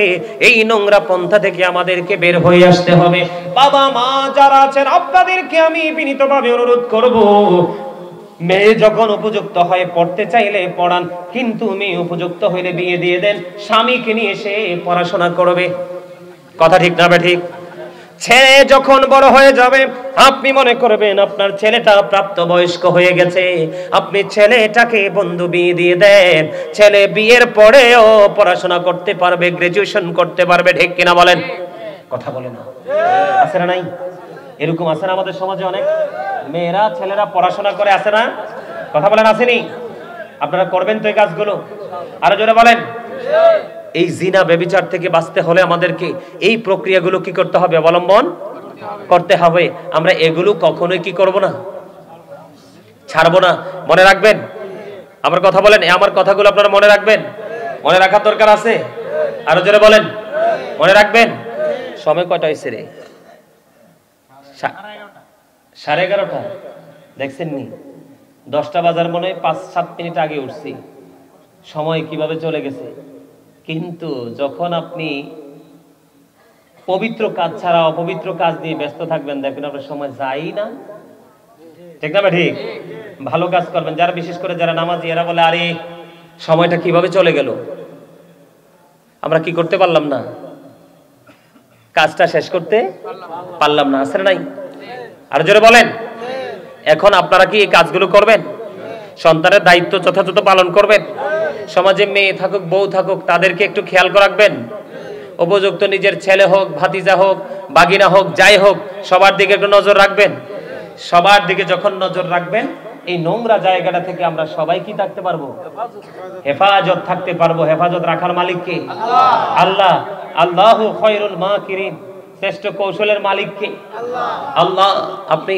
Speaker 1: এই নোংরা পন্থা থেকে আমাদেরকে বের হয়ে আসতে হবে। বাবা মা যারা আছেন, আপনাদেরকে আমি বিনীতভাবে অনুরোধ করব, মেয়ে যখন উপযুক্ত হয় পড়তে চাইলে পড়ান, কিন্তু মেয়ে উপযুক্ত হইলে বিয়ে দিয়ে দেন, স্বামীকে নিয়ে এসে পড়াশোনা করবে। কথা ঠিক না ঠিক? ছেলে যখন বড় হয়ে যাবে, আপনি মনে করবেন আপনার ছেলেটা প্রাপ্তবয়স্ক হয়ে গেছে, আপনি ছেলেটাকে বন্ধু বিয়ে দিয়ে দেন, ছেলে বিয়ের পরেও পড়াশোনা করতে পারবে, গ্রাজুয়েশন করতে পারবে। ঠিক কিনা বলেন? কথা বলে না? আছে না নাই? এরকম আছে না আমাদের সমাজে? অনেক মেয়েরা ছেলেরা পড়াশোনা করে, আছে না? কথা বলেন, আসেনি? আপনারা করবেন তো এই কাজগুলো? আরো জোরে বলেন। এই জিনা ব্যভিচার থেকে বাঁচতে হলে আমাদেরকে এই প্রক্রিয়াগুলো কি করতে হবে? অবলম্বন করতে হবে। আমরা এগুলো কখনোই কি করব না, ছাড়বো না। মনে রাখবেন আমার কথা, বলেন আমার কথাগুলো আপনারা মনে রাখবেন। মনে রাখার দরকার আছে? আরো জোরে বলেন, মনে রাখবেন। সময় কয়টা হয়েছে রে? 11:30। দেখছেন নি? 10টা বাজার মনে হয় 5-7 মিনিট আগে উঠছি। সময় কিভাবে চলে গেছে। কিন্তু যখন আপনি পবিত্র কাজ ছাড়া অপবিত্র কাজ নিয়ে ব্যস্ত থাকবেন, দেখবেন আপনার সময় যাই না। ঠিক না ঠিক? ভালো কাজ করবেন। যারা বিশেষ করে যারা নামাজি, এরা বলে, আরে সময়টা কিভাবে চলে গেল, আমরা কি করতে পারলাম না, কাজটা শেষ করতে পারলাম না। আছে নাই? আর জোরে বলেন। এখন আপনারা কি এই কাজগুলো করবেন? সন্তানের দায়িত্ব যথাযথ পালন করবেন? সমাজে মেয়ে থাকুক বউ থাকুক, তাদেরকে একটু খেয়াল রাখবেন। উপযুক্ত নিজের ছেলে হোক, ভাতিজা হোক, বাগিনা হোক, যাই হোক, সবার দিকে একটু নজর রাখবেন। সবার দিকে যখন নজর রাখবেন, এই নোংরা জায়গাটা থেকে আমরা সবাই কি থাকতে পারবো? হেফাজত থাকতে পারবো। হেফাজত রাখার মালিক কে? আল্লাহ। আল্লাহু খায়রুল মাকিরিন, শ্রেষ্ঠ কৌশলের মালিক কে? আল্লাহ। আপনি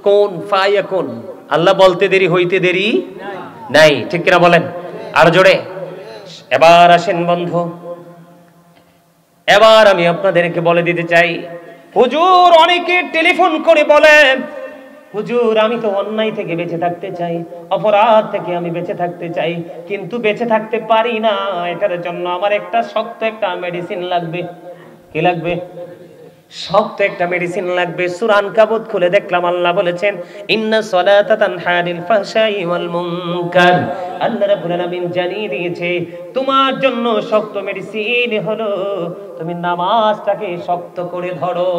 Speaker 1: কোন ফায়াকুন, আল্লাহ বলতে দেরি হইতে দেরি নাই। ঠিক কিনা বলেন? আর জোরে। এবার আসেন বন্ধু, এবার আমি আপনাদেরকে বলে দিতে চাই, হুজুর অনেকে টেলিফোন করে বলেন, হুজুর আমি তো অন্যায় থেকে বেঁচে থাকতে চাই, অপরাধ থেকে আমি বেঁচে থাকতে চাই, কিন্তু বেঁচে থাকতে পারি না। এটার জন্য আমার একটা শক্ত একটা মেডিসিন লাগবে। কি লাগবে? শক্ত একটা মেডিসিন লাগবে। সূরা আনকাবুত খুলে দেখলাম আল্লাহ বলেছেন ইন্না সলাতা তানহা আনিল ফাহশাই ওয়াল মুনকার। আল্লাহ রাব্বুল আলামিন জানিয়ে দিয়েছে তোমার জন্য শক্ত মেডিসিন হলো তুমি নামাজটাকে শক্ত করে ধরো।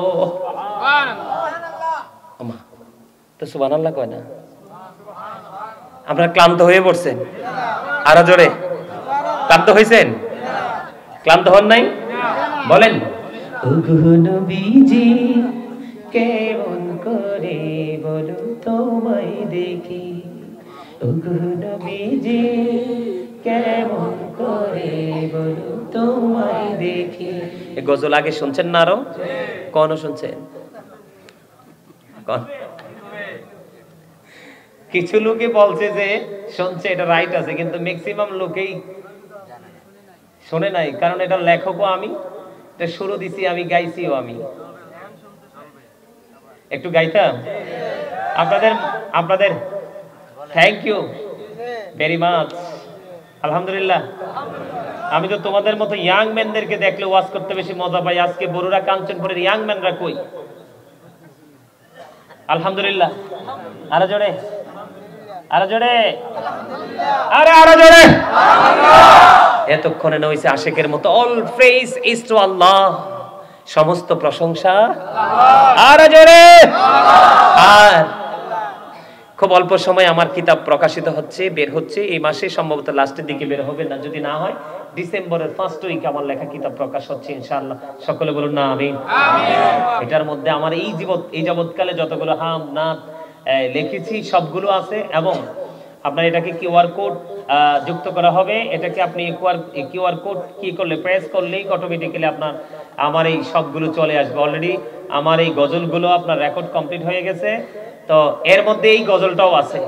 Speaker 1: সুবহানাল্লাহ। ওমা তো সুবহানাল্লাহ কয় না। আপনারা ক্লান্ত হয়ে পড়ছেন? আরো জোরে। ক্লান্ত হয়েছেন? ক্লান্ত হন নাই? বলেন ওগো নবীজি কেমন করে বলো তোমায় দেখি, ওগো নবীজি কেমন করে বলো তোমায় দেখি। এই গজল আগে শুনছেন না? আরো কোন শুনছেন? কোন কিছু লোকে বলছে যে শুনছে, এটা রাইট আছে, কিন্তু ম্যাক্সিমাম লোকেই শোনে নাই, কারণ এটা লেখকও আমি, এটা শুরু দিছি আমি, গাইছিও আমি। একটু গাইতাম আপনাদের থ্যাংক ইউ ভেরি মাচ, আলহামদুলিল্লাহ। আমি তো তোমাদের মতো ইয়াং ম্যানদেরকে দেখলে ওয়াজ করতে বেশি মজা পাই। আজকে বড়ুরা কাঞ্চনপুরের ইয়াং ম্যানরা কই? আলহামদুলিল্লাহ। আরো জোরে, আরো জোরে, আরো জোরে। এতক্ষণে নইছে আশিকের মতো অল প্রেইজ ইজ টু আল্লাহ, সমস্ত প্রশংসা আরো জোরে। আর খুব অল্প সময় আমার কিতাব প্রকাশিত হচ্ছে, বের হচ্ছে এই মাসে, সম্ভবত লাস্টের দিকে বের হবে, না যদি না হয় ডিসেম্বরের ফার্স্ট উইক আমার লেখা কিতাব প্রকাশ হচ্ছে ইনশাআল্লাহ। সকলে বলুন না আমিন। এটার মধ্যে আমার এই যাবৎকালে যতগুলো হাম নাত লিখেছি সবগুলো আছে, এবং আপনার এটাকে কিউআর কোড যুক্ত করা হবে। এটাকে আপনি কিউআর কোড কি করলে, প্রেস করলেই অটোমেটিক্যালি আপনার আমার এই সবগুলো চলে আসবে। অলরেডি আমার এই গজলগুলো আপনার রেকর্ড কমপ্লিট হয়ে গেছে, তো এর মধ্যে এই গজলটাও আছে।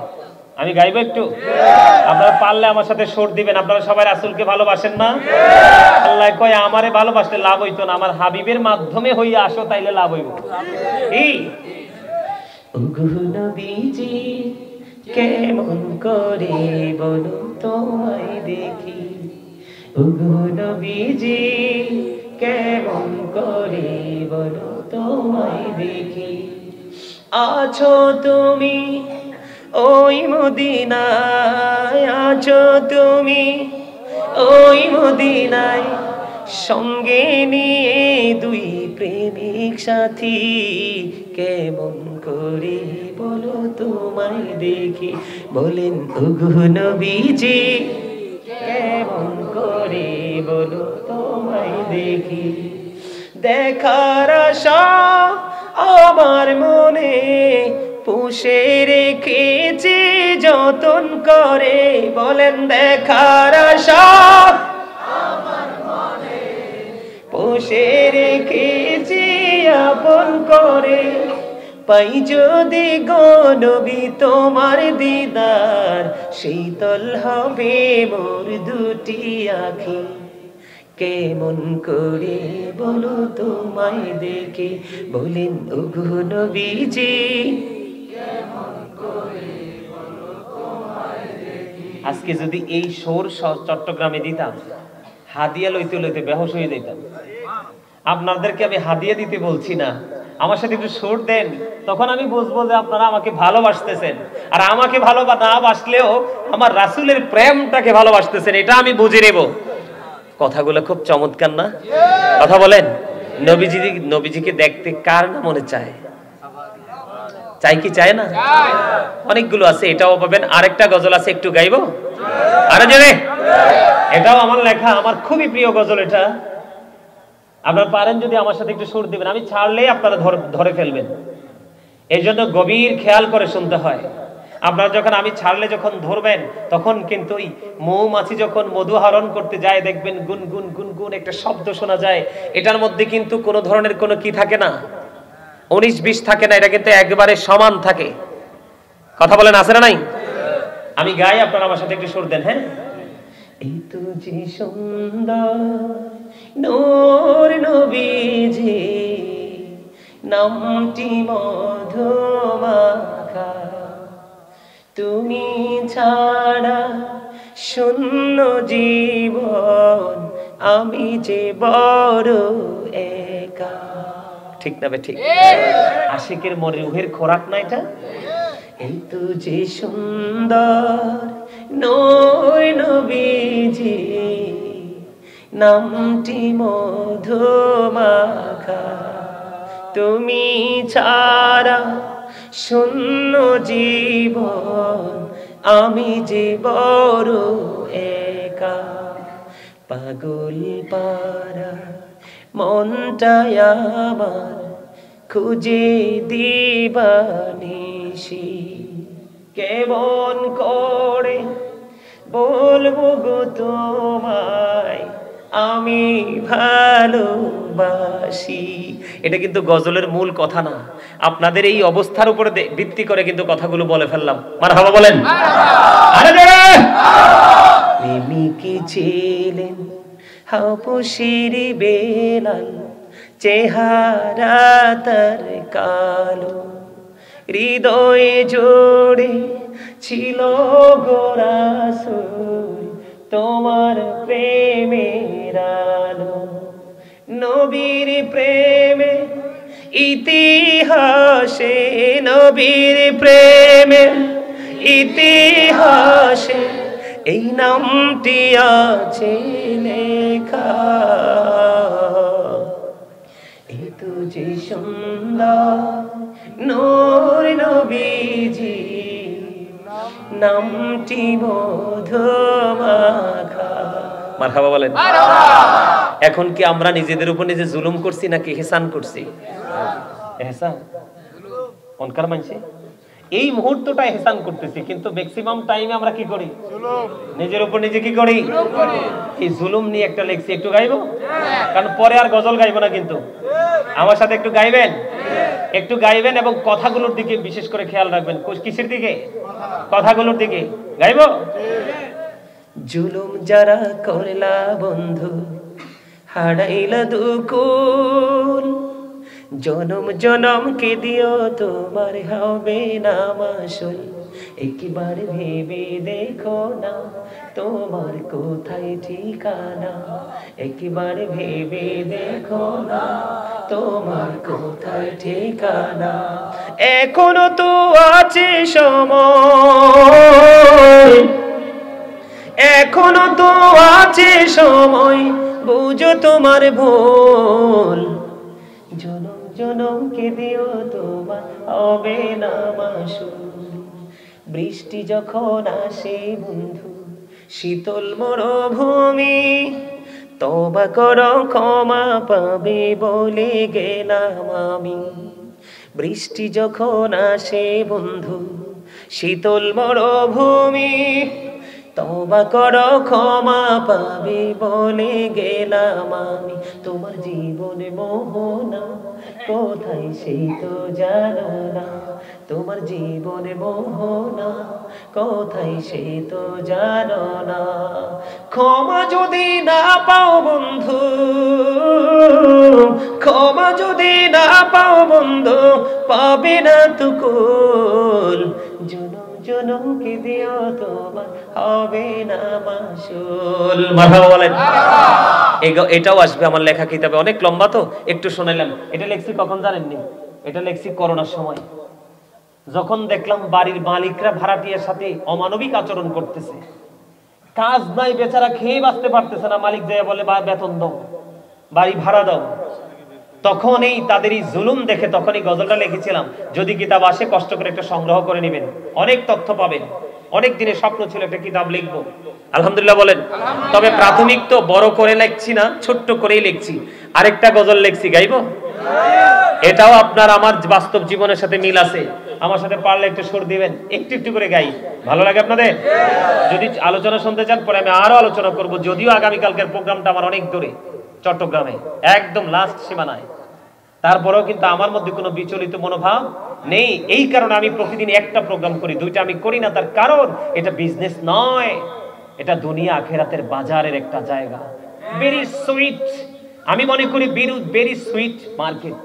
Speaker 1: আমি গাইবো একটু, আপনারা পারলে আমার সাথে সুর দিবেন। আপনারা সবাই রাসূলকে ভালোবাসেন না? আল্লাহ কয় আমারে ভালোবাসলে লাভ হইতো না, আমার হাবিবের মাধ্যমে হইয়া আসো তাইলে লাভ হইব। এই ওগো নবীজি কেমন করে বলো তোমায় দেখি, ওগো নবীজি কেমন করে বলো তোমায় দেখি। আছো তুমি ওই মদিনায়, আছো তুমি ওই মদিনায়, সঙ্গে নিয়ে দুই প্রেমিক সাথী, কেমন করে বলো তোমায় দেখি। বলেন ওগো নবীজি কেমন করে বলো তোমায় দেখি। দেখার আশা আমার মনে পুষে রেখেছি যতন করে। বলেন দেখার আশা আমার মনে পুষে রেখেছি আপন করে। পাই যদি গো নবী তোমার দিদার, শীতল হবে মোর দুটি আঁখি, কেমন করে বলো তোমায় দেখি। বলেন ওগো নবীজি কেমন করে বলো তোমায় দেখি। আজকে যদি এই সুর চট্টগ্রামে দিতাম, হাদিয়া লইতে লইতে বেহুশ হয়ে যেতাম। আপনাদেরকে আমি হাদিয়া দিতে বলছি না, আমার সাথে একটু সুর দেন, তখন আমি বুঝবো যে আপনারা আমাকে ভালোবাসতেছেন। আর আমাকে না বাসলেও আমার রাসূলের প্রেমটাকে ভালোবাসতেছেন, এটা আমি বুঝে নেব। কথাগুলো খুব চমৎকার না? কথা বলেন। নবীজিকে দেখতে কার না মনে চায়? চাই কি চায় না? অনেকগুলো আছে, এটাও পাবেন। আরেকটা গজল আছে, একটু গাইবো? আরে জোরে। এটাও আমার লেখা, আমার খুবই প্রিয় গজল এটা। আপনারা পারেন যদি আমার সাথে একটু সুর দিবেন, আমি ছাড়লেই আপনারা ধরে ফেলবেন। এই জন্য গভীর খেয়াল করে শুনতে হয়। আপনারা যখন আমি ছাড়লে যখন ধরবেন, তখন কিন্তু ওই মৌমাছি যখন মধু আহরণ করতে যায় দেখবেন গুনগুন গুনগুন একটা শব্দ শোনা যায়। এটার মধ্যে কিন্তু কোনো ধরনের কোনো কি থাকে না, 19-20 থাকে না, এটা কিন্তু একবারে সমান থাকে। কথা বলেন আছে না নাই? আমি গাই, আপনারা আমার সাথে একটু সুর দেন। হ্যাঁ। এই তো যে সুন্দর নূর নবীজি, নামটি মধুমাখা, তুমি ছাড়া শূন্য জীবন, আমি যে বড় একা। ঠিক না বে ঠিক? আশিকের মনে রুহের খোরাক না এটা? এই তো যে সুন্দর নয় নবীজি, নামটি মধুমাখা, তুমি ছাড়া শূন্য জীবন, আমি যে বড় একা। পাগল পারা মনটাই আমার খুঁজে দিবানিশি, কেমন করে বলবো গো তোমায় আমি ভালোবাসি। এটা কিন্তু গজলের মূল কথা না, আপনাদের এই অবস্থার উপরে ভিত্তি করে কিন্তু কথাগুলো বলে ফেললাম। মারহাবা বলেন। আরে জোরে। প্রেমিকি ছিলেন হাবশির বেলাল, চেহারা তার কালো, হৃদয়ে জোড়ে ছিল গো রাসূল তোমার প্রেমের আলো। নবীর প্রেমে ইতিহাসে, নবীর প্রেমে ইতিহাসে এই নামটি আছে লেখা। এই তো যে সুন্দর নূর নবীজি, নামটি মধুমাখা। মারহাবা বলেন। এখন কি আমরা নিজেদের উপর নিজে জুলুম করছি নাকি ইহসান করছি? ইহসান কোনকার মানছি? এই মুহূর্তটা ইহসান করতেছি, কিন্তু ম্যাক্সিমাম টাইমে আমরা কি করি? নিজের উপর নিজে কি করি? এই জুলুম নিয়ে একটা লেখছি, একটু গাইবো? কারণ পরে আর গজল গাইবো না, কিন্তু আমার সাথে একটু গাইবেন, একটু গাইবেন এবং কথাগুলোর দিকে বিশেষ করে খেয়াল রাখবেন। কিসের দিকে? কথাগুলোর দিকে গাইবো। জুলুম যারা করলা বন্ধু, হারাইলা দুকুল, জনম জনম কে দিও তোমার হবে না মাসুল। একবার ভেবে দেখো না তোমার কোথায় ঠিকানা, একবার ভেবে দেখো না তোমার কোথায় ঠিকানা। এখনো তো আছে সময়, এখনো তো আছে সময়, বুঝো তোমার ভুল। জনম জনম কে দিও তোমার হবে না মাসুল। বৃষ্টি যখন আসে বন্ধু শীতল মরুভূমি, তওবা করো ক্ষমা পাবে বলে গেলাম আমি। বৃষ্টি যখন আসে বন্ধু শীতল মরুভূমি, তওবা করো ক্ষমা পাবে বলে গেলাম আমি। তোমার জীবনে মোহনা কোথায় সেই তো জানো না, তোমার জীবনে মোহনা কোথায় সেই তো জানো না। ক্ষমা যদি না পাও বন্ধু, ক্ষমা যদি না পাও বন্ধু, পাবে না তুকুল। জনম জনম কে দিও তোমার হবে না মাসুল। মারহাবা বলেন। এটাও আসবে আমার লেখা কিতাবে, অনেক লম্বা তো একটু শোনাইলাম। এটা লেখছি কখন জানেননি? এটা লেখছি করোনার সময়, যখন দেখলাম বাড়ির মালিকরা ভাড়াটিয়ার সাথে অমানবিক আচরণ করতেছে। কাজ নাই, বেচারা খেয়ে বাঁচতে পারতেছে না, মালিক যায় বলে বেতন দাও, বাড়ি ভাড়া দাও। তখন এই তাদের এই জুলুম দেখে তখনই গজলটা লিখেছিলাম। যদি কিতাব আসে কষ্ট করে একটা সংগ্রহ করে নেবেন, অনেক তথ্য পাবেন। অনেক দিনের স্বপ্ন ছিল একটা কিতাব লিখবো, আলহামদুলিল্লাহ বলেন। তবে প্রাথমিক তো বড় করে লিখছি না, ছোট্ট করেই লিখছি। আরেকটা গজল লিখছি, গাইবো? এটাও আপনার আমার বাস্তব জীবনের সাথে মিল আছে। আমার সাথে পারলে একটু সুর দিবেন, একটু একটু করে গাই, ভালো লাগে আপনাদের? যদি আলোচনা শুনতে চান পরে আমি আরো আলোচনা করব। যদিও আগামীকালকের প্রোগ্রামটা আমার অনেক দূরে, চট্টগ্রামে, একদম লাস্ট সীমানায়। তারপরেও কিন্তু আমার মধ্যে কোনো বিচলিত মনোভাব নেই। এই কারণে আমি প্রতিদিন একটা প্রোগ্রাম করি, দুইটা আমি করি না। তার কারণ এটা বিজনেস নয়, এটা দুনিয়া আখেরাতের বাজারের একটা জায়গা। ভেরি সুইট, আমি মনে করি ভেরি সুইট মার্কেট।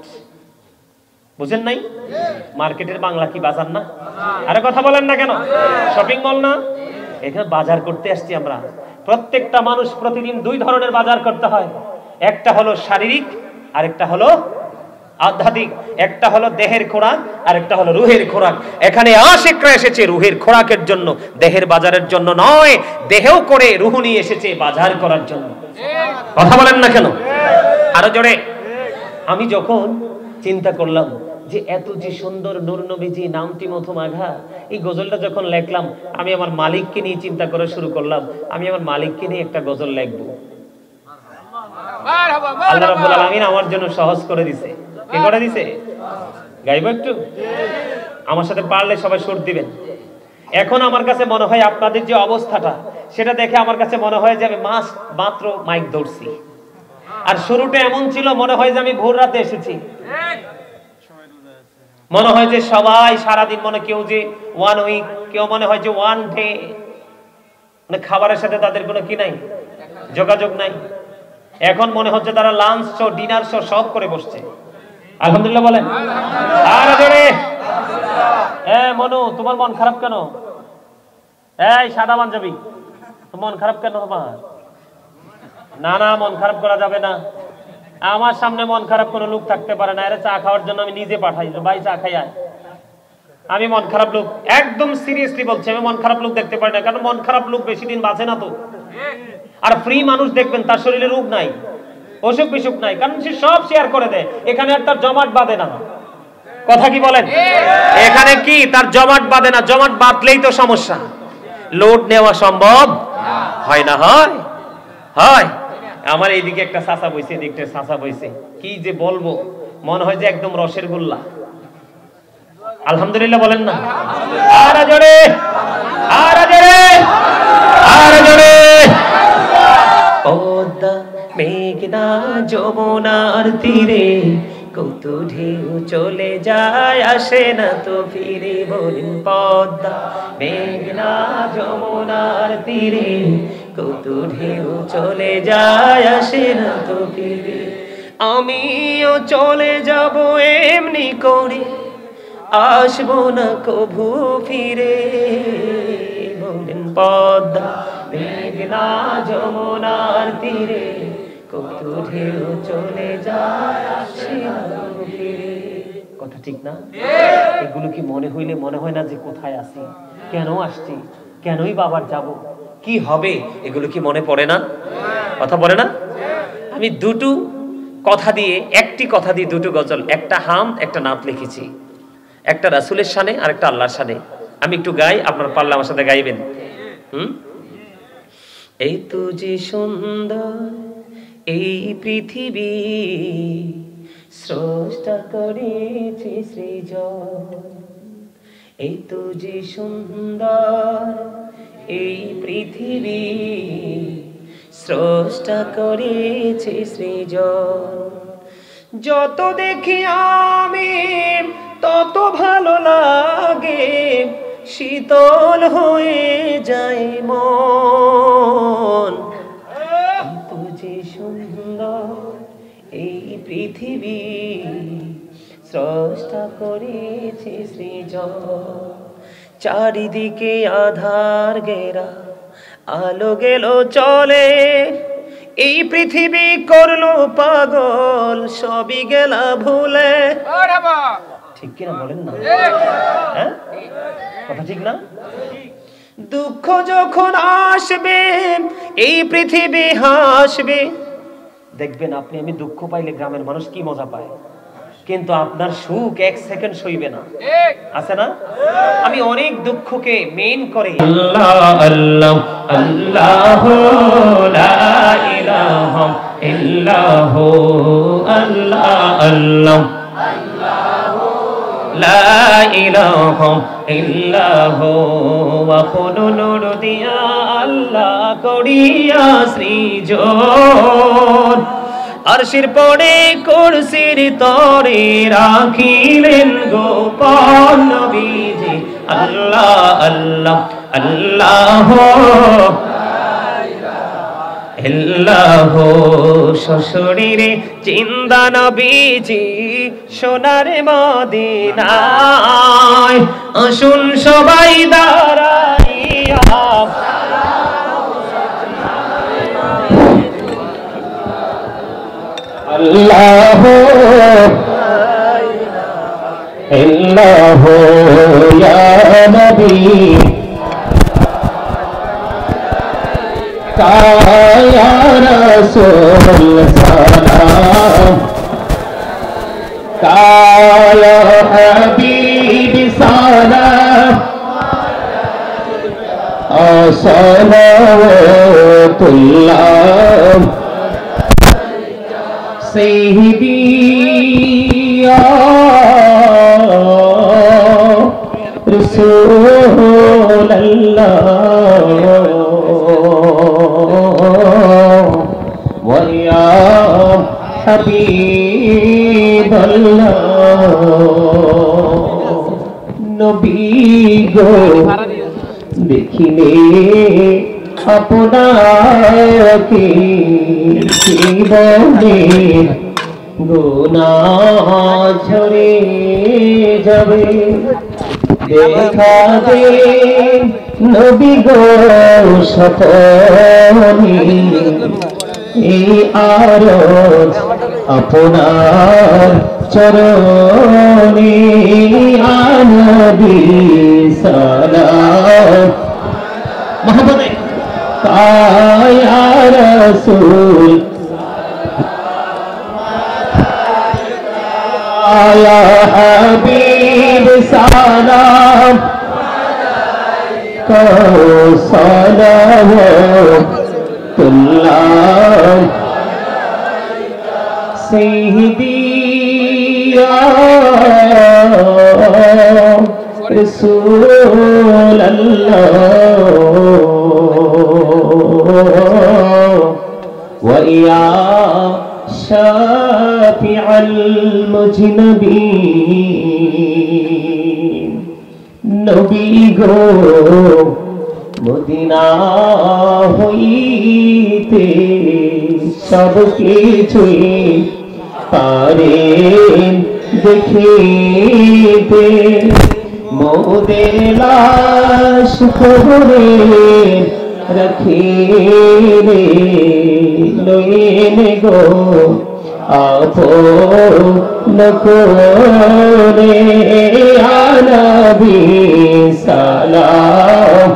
Speaker 1: বুঝেন নাই? মার্কেটের বাংলা কি বাজার না? আরে কথা বলেন না কেন? শপিং মল না? এখানে বাজার করতে আসছি আমরা। প্রত্যেকটা মানুষ প্রতিদিন দুই ধরনের বাজার করতে হয়, একটা হলো শারীরিক, আরেকটা হলো আধ্যাত্মিক, একটা হলো দেহের খোরাক আর একটা হলো রুহের খোরাক। এখানে আশিকরা এসেছে রুহের খোরাকের জন্য, দেহের বাজারের জন্য নয়। দেহেও করে রুহ নিয়ে এসেছে বাজার করার জন্য। কথা বলেন না কেন? আরো জোরে। আমি যখন চিন্তা করলাম যে এত যে সুন্দর নূর নবীজি নামটি মধু মাঘা, এই গজলটা যখন লেখলাম আমি আমার মালিককে নিয়ে চিন্তা করা শুরু করলাম। আমি আমার মালিককে নিয়ে একটা গজল লিখবো। আল্লাহ রাব্বুল আলামিন আমার জন্য সহজ করে দিছে। কি করে দিছে? গাইবো একটু? আমার সাথে পারলে সবাই সুর দিবেন। এখন আমার কাছে মনে হয় আপনাদের যে অবস্থাটা সেটা দেখে আমার কাছে মনে হয় যে আমি মাত্র মাইক ধরছি, আর শুরুটা এমন ছিল মনে হয় যে আমি ভোর রাতে এসেছি। মনে হয় যে সবাই সারাদিন, মনে কেউ যে 1 উইক, কেউ মনে হয় যে 1 ডে, মানে খাবারের সাথে তাদের কোনো কি নাই, যোগাযোগ নাই। এখন মনে হচ্ছে তারা লাঞ্চ শো, ডিনার শো সব করে বসছে। আলহামদুলিল্লাহ বলেন। আর জোরে। মনু, তোমার মন খারাপ কেন? এই সাদা পাঞ্জাবি, মন খারাপ কেন তোমার? না না, মন খারাপ করা যাবে না। আমার সামনে মন খারাপ কোনো লোক থাকতে পারে না। এর চা খাওয়ার জন্য আমি নিজে পাঠাই, ভাই চা খাই আয়। আমি মন খারাপ লোক, একদম সিরিয়াসলি বলছি, আমি মন খারাপ লোক দেখতে পারি না। কারণ মন খারাপ লোক বেশি দিন বাঁচে না তো। আর ফ্রি মানুষ দেখবেন তার শরীরে রোগ নাই, অসুখ বিসুখ নাই, কারণ সে সব শেয়ার করে দেয়। এখানে আর তার জমাট বাঁধে না। কথা কি বলেন? এখানে কি তার জমাট বাঁধে না? জমাট বাঁধলেই তো সমস্যা। লোড নেওয়া সম্ভব হয় না। হয়। আমার এইদিকে একটা চাচা বইছে, এদিকে চাচা বইছে, কি যে বলবো, মনে হয় যে একদম রসের গোল্লা। আলহামদুলিল্লাহ বলেন না? আর জোরে, আর জোরে, আর জোরে। পদ্মা মেঘনা যমুনার তীরে কত ঢেউ চলে যায়, আসে না তো ফিরে। বলেন পদ্মা মেঘনা যমুনার তীরে কত ঢেউ চলে যায়, আসে না তো ফিরে। আমিও চলে যাব এমনি করে, আসবো না কভু ফিরে। বলেন পদ্মা মেঘনা যমুনার তীরে কত ঢেউ চলে যায়, আসে না তো ফিরে। কথা ঠিক না? এগুলো কি মনে হইলে মনে হয় না যে কোথায় আছি, কেন আসছি, কেনই বাবার যাব, কি হবে, এগুলো কি মনে পড়ে না? কথা বলে না? আমি দুটো কথা দিয়ে, একটি কথা দিয়ে দুটো গজল, একটা হাম একটা নাত লিখেছি। একটা রাসূলের শানে আর একটা আল্লাহর শানে। আমি একটু গাই, আপনার পারলে আমার সাথে গাইবেন। এই তো যে সুন্দর এই পৃথিবী, স্রষ্টা করেছে সৃজন। এই তো যে সুন্দর এই পৃথিবী, স্রষ্টা করেছে সৃজন। যত দেখি আমি তত ভালো লাগে, শীতল হয়ে যায় মন। এত যে সুন্দর এই পৃথিবী, স্রষ্টা করেছে সৃজন। চারিদিকে আধার ঘেরা, আলো গেল চলে, এই পৃথিবী করলো পাগল, সবই গেলা ভুলে। ঠিক কিনা বলেন না? হ্যাঁ, কথা ঠিক না? দুঃখ যখন আসবে এই পৃথিবী হাসবে। দেখবেন আপনি, আমি দুঃখ পাইলে গ্রামের মানুষ কি মজা পায়, কিন্তু আপনার সুখ 1 সেকেন্ড সইবে না, আছে না? আমি অনেক দুঃখকে মেইন করে আল্লাহ আল্লাহ আল্লাহ লা ইলাহা ইল্লাল্লাহ আল্লাহ আল্লাহ লা ইলাহা ইল্লাল্লাহ ওয়া খুলুল দিয়া আল্লাহ করিয়া সৃজন। আরশের পরে কুরসির তরে রাখিলেন গোপন নবীজি। আল্লাহ আল্লাহ আল্লাহ ইল্লাল্লাহ সশরীরে জিন্দা নবীজি সোনার মদিনায়। আসুন সবাই দাঁড়াইয়া আল্লাহ इल्लाहु या नबी का या रसूल सलाम का या हबीब सलाम सलावतुल्लाह सय्यदी या रसूल अल्लाह व या हबीब अल्लाह नबी गो देखिले আপনাকে জীবনে গুনাহ ঝরে যাবে দেখা দে নবী গো সপনে এই আরজ আপনার চরণে আনবি সালাম मोहब्बत या रसूल या हबीब सलाम को सलावतुल्लाह सय्यदी या रसूल अल्लाह व या शाफिअल मुजनबीन नबी गो मदीना হইতে সব কিছুই পারেন দেখিতে মোদের লাশ কবরে রাখিলে লইন গো আপন করে আনবি সালাম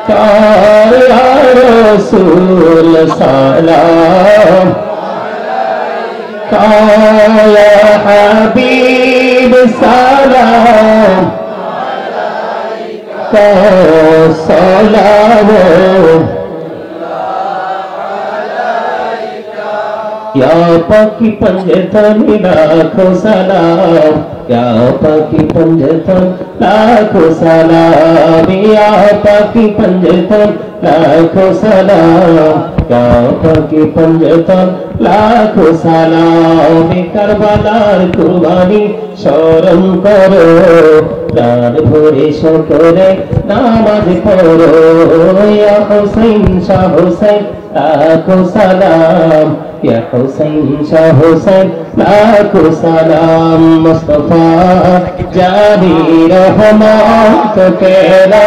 Speaker 1: या रसूल सलाम या हबीब सलाम सलाम या पाकी पंजतन लाखों सलाम या पाकी पंजतन लाखों सलाम या पाकी पंजतन लाखों सलाम या पाकी पंजतन लाखों सलाम करबलार कुर्बानी शरण करो प्राण भरे शकरे नामाज पढ़ो या हुसैन शाह हुसैन लाखों सलाम या हुसैन शाह हुसैन लाखों सलाम मुस्तफा जानी रहमत तेरा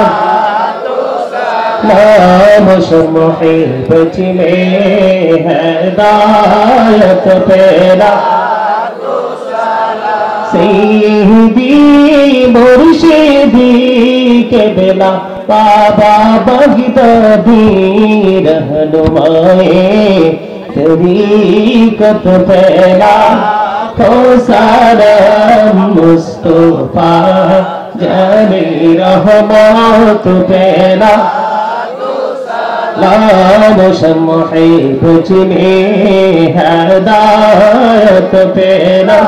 Speaker 1: नाम मुहिब में हिदायत तेरा सैयदी मुर्शिदी के बेला बाबा बगदादी रहनुमाए तरीक़त पहला तो सारा मुस्तफा जाने रहमत पहला लाम मुहिब में हिदायत पहला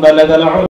Speaker 1: बलगल